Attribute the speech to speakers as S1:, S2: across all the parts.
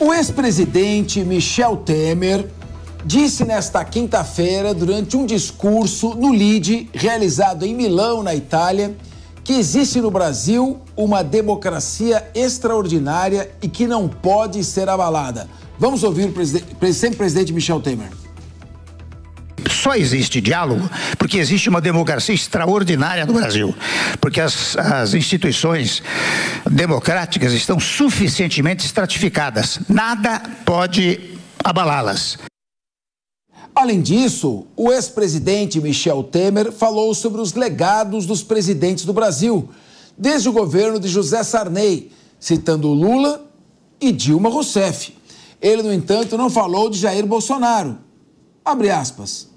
S1: O ex-presidente Michel Temer disse nesta quinta-feira, durante um discurso no Lide, realizado em Milão, na Itália, que existe no Brasil uma democracia extraordinária e que não pode ser abalada. Vamos ouvir o sempre presidente Michel Temer.
S2: Só existe diálogo porque existe uma democracia extraordinária no Brasil, porque as instituições democráticas estão suficientemente estratificadas. Nada pode abalá-las.
S1: Além disso, o ex-presidente Michel Temer falou sobre os legados dos presidentes do Brasil, desde o governo de José Sarney, citando Lula e Dilma Rousseff. Ele, no entanto, não falou de Jair Bolsonaro. Abre aspas.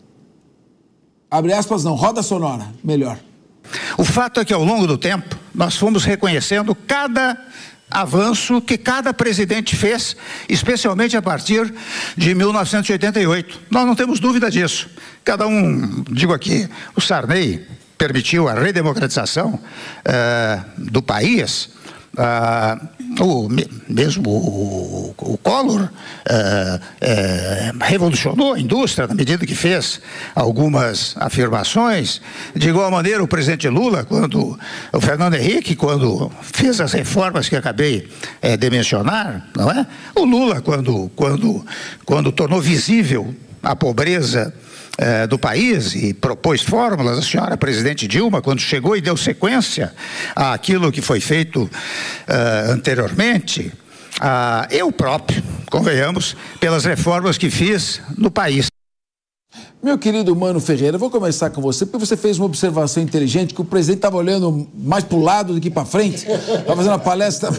S1: Abre aspas não, roda sonora, melhor.
S2: O fato é que ao longo do tempo nós fomos reconhecendo cada avanço que cada presidente fez, especialmente a partir de 1988. Nós não temos dúvida disso. Cada um, digo aqui, o Sarney permitiu a redemocratização do país. O Collor revolucionou a indústria na medida que fez algumas afirmações. De igual maneira, o presidente Lula, o Fernando Henrique, quando fez as reformas que acabei de mencionar, não é? O Lula, quando tornou visível a pobreza do país e propôs fórmulas, a senhora presidente Dilma, quando chegou e deu sequência àquilo que foi feito anteriormente, eu próprio, convenhamos, pelas reformas que fiz no país.
S1: Meu querido Mano Ferreira, eu vou começar com você, porque você fez uma observação inteligente, que o presidente estava olhando mais para o lado do que para frente, estava fazendo uma palestra.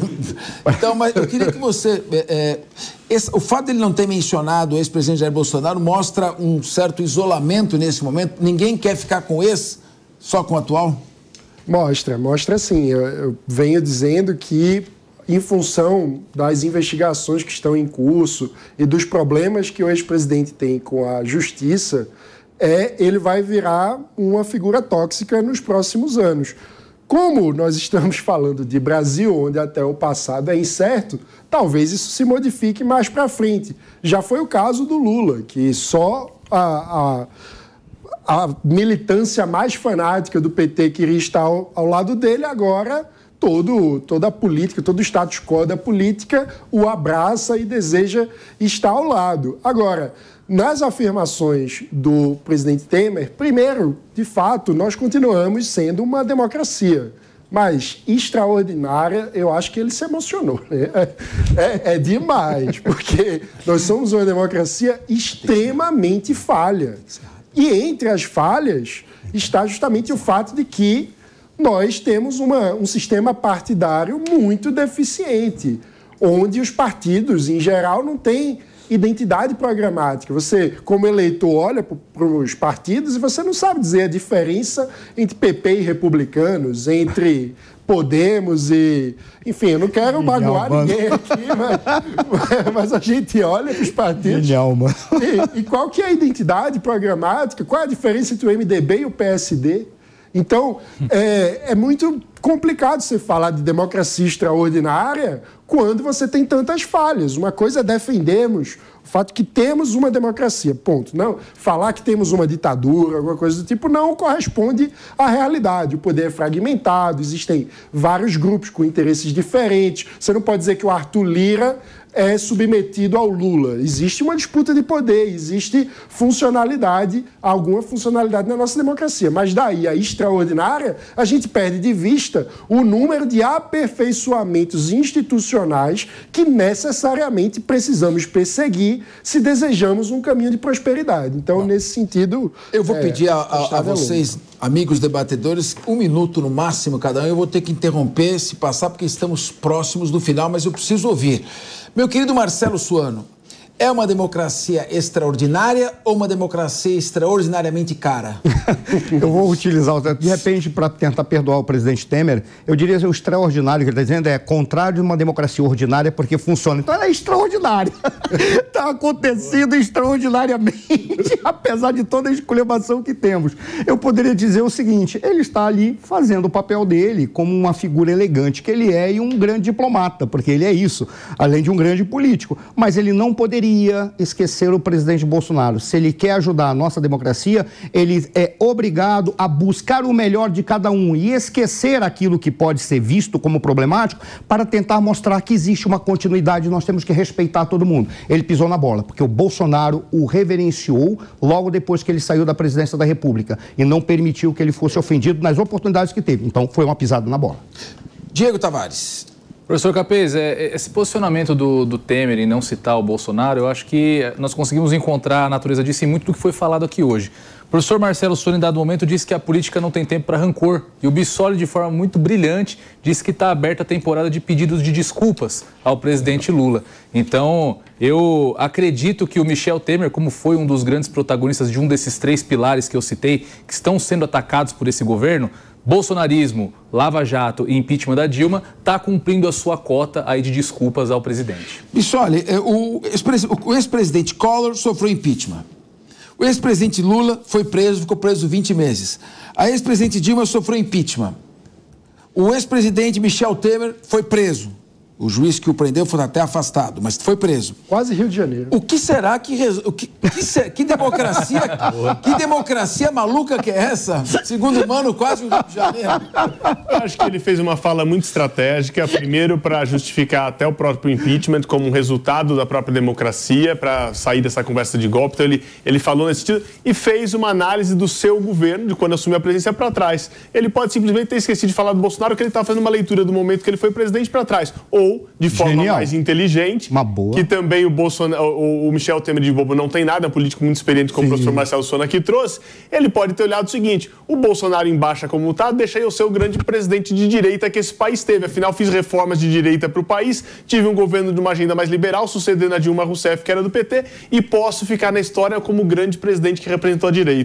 S1: Então, mas eu queria que você... o fato dele não ter mencionado o ex-presidente Jair Bolsonaro mostra um certo isolamento nesse momento. Ninguém quer ficar com esse, só com o atual?
S3: Mostra sim. Eu venho dizendo que, em função das investigações que estão em curso e dos problemas que o ex-presidente tem com a justiça, ele vai virar uma figura tóxica nos próximos anos. Como nós estamos falando de Brasil, onde até o passado é incerto, talvez isso se modifique mais para frente. Já foi o caso do Lula, que só a militância mais fanática do PT queria estar ao lado dele, agora toda a política, todo o status quo da política o abraça e deseja estar ao lado. Agora, nas afirmações do presidente Temer, primeiro, de fato, nós continuamos sendo uma democracia, mas extraordinária, eu acho que ele se emocionou, né? É demais, porque nós somos uma democracia extremamente falha. E entre as falhas está justamente o fato de que nós temos um sistema partidário muito deficiente, onde os partidos, em geral, não têm identidade programática. Você, como eleitor, olha para os partidos e você não sabe dizer a diferença entre PP e republicanos, entre Podemos e... Enfim, eu não quero magoar ninguém aqui, mas a gente olha para os partidos... E qual que é a identidade programática? Qual é a diferença entre o MDB e o PSD? Então, é muito complicado você falar de democracia extraordinária quando você tem tantas falhas. Uma coisa é defendermos o fato que temos uma democracia, ponto. Não, falar que temos uma ditadura, alguma coisa do tipo, não corresponde à realidade. O poder é fragmentado, existem vários grupos com interesses diferentes. Você não pode dizer que o Arthur Lira é submetido ao Lula. Existe uma disputa de poder, existe alguma funcionalidade na nossa democracia. Mas daí a extraordinária, a gente perde de vista o número de aperfeiçoamentos institucionais que necessariamente precisamos perseguir se desejamos um caminho de prosperidade. Então, nesse sentido...
S1: Eu vou pedir a vocês, amigos debatedores, 1 minuto no máximo cada um. Eu vou ter que interromper, se passar, porque estamos próximos do final, mas eu preciso ouvir. Meu querido Marcelo Suano, é uma democracia extraordinária ou uma democracia extraordinariamente cara?
S4: Eu vou utilizar, de repente, para tentar perdoar o presidente Temer, eu diria que o extraordinário que ele está dizendo é contrário de uma democracia ordinária porque funciona. Então ela é extraordinária. Está acontecendo extraordinariamente, apesar de toda a esculhambação que temos. Eu poderia dizer o seguinte, ele está ali fazendo o papel dele como uma figura elegante que ele é e um grande diplomata, porque ele é isso, além de um grande político. Mas ele não poderia esquecer o presidente Bolsonaro. Se ele quer ajudar a nossa democracia, ele é obrigado a buscar o melhor de cada um e esquecer aquilo que pode ser visto como problemático para tentar mostrar que existe uma continuidade e nós temos que respeitar todo mundo. Ele pisou na bola, porque o Bolsonaro o reverenciou logo depois que ele saiu da presidência da República e não permitiu que ele fosse ofendido nas oportunidades que teve. Então, foi uma pisada na bola.
S1: Diego Tavares.
S5: Professor Capês, esse posicionamento do Temer em não citar o Bolsonaro, eu acho que nós conseguimos encontrar a natureza disso em muito do que foi falado aqui hoje. O professor Marcelo Sony, em dado momento, disse que a política não tem tempo para rancor. E o Bissoli, de forma muito brilhante, disse que está aberta a temporada de pedidos de desculpas ao presidente Lula. Então, eu acredito que o Michel Temer, como foi um dos grandes protagonistas de um desses 3 pilares que eu citei, que estão sendo atacados por esse governo, bolsonarismo, Lava Jato e impeachment da Dilma, está cumprindo a sua cota aí de desculpas ao presidente.
S1: Bissoli, o ex-presidente Collor sofreu impeachment. O ex-presidente Lula foi preso, ficou preso 20 meses. A ex-presidente Dilma sofreu impeachment. O ex-presidente Michel Temer foi preso. O juiz que o prendeu foi até afastado, mas foi preso.
S3: Quase Rio de Janeiro.
S1: O que será que... Que democracia... Que democracia maluca que é essa? Segundo o Mano, quase o Rio de Janeiro.
S6: Eu acho que ele fez uma fala muito estratégica, primeiro para justificar até o próprio impeachment como um resultado da própria democracia, para sair dessa conversa de golpe. Então ele falou nesse sentido e fez uma análise do seu governo, de quando assumiu a presidência, para trás. Ele pode simplesmente ter esquecido de falar do Bolsonaro, que ele estava fazendo uma leitura do momento que ele foi presidente para trás. Ou, de forma mais inteligente, que também o Michel Temer de bobo não tem nada, é um político muito experiente, como o professor Marcelo Sony aqui trouxe, ele pode ter olhado o seguinte, o Bolsonaro em baixa como está, deixa eu ser o grande presidente de direita que esse país teve, afinal fiz reformas de direita para o país, tive um governo de uma agenda mais liberal, sucedendo a Dilma Rousseff, que era do PT, e posso ficar na história como o grande presidente que representou a direita.